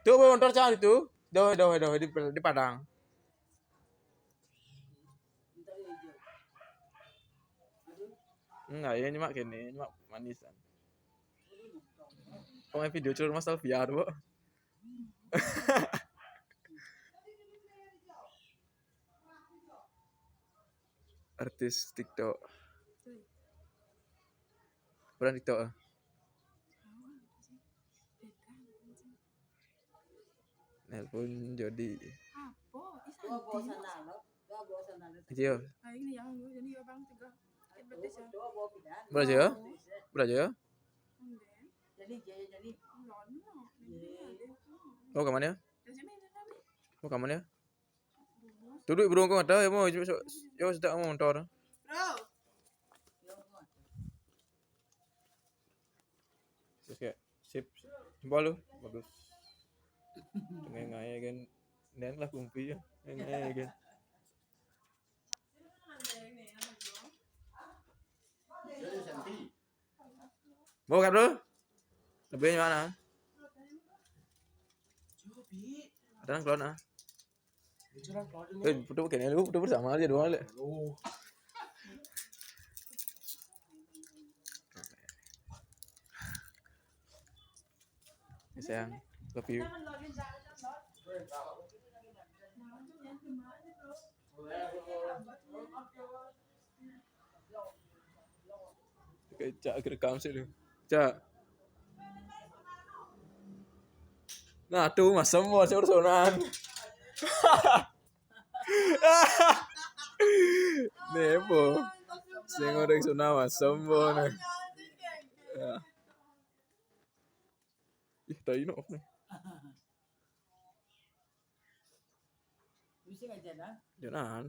Tuh motor cari tuh. Doh di Padang. Enggak, ya nyimak gini, nyimak manisan. Kau main video curhat masalah VR, Bu. Artis TikTok. Bukan TikTok. Nelpon Jody. Iya. Berapa ya? Berapa ya? Mau kemana ya? Mau kemana ya? Duduk bro, kau ada ya mau? Ya sudah mau motor. Oke, sip. Jumpa lu. Bagus. Ngai kan. Dan lah kumpi ya. Ngai kan. Mau kan bro? Lebih mana? Ada yang keluar nah. Putu kayaknya lu putu bersama aja doang le. Sayang, love you. Cak rekam sih lu. Cak. Nah tuh mas semua sih urusan. Nepo. Sing ora iso nawas semua nih. Ya. Ih, tayo no. Bisa aja nah. Jangan.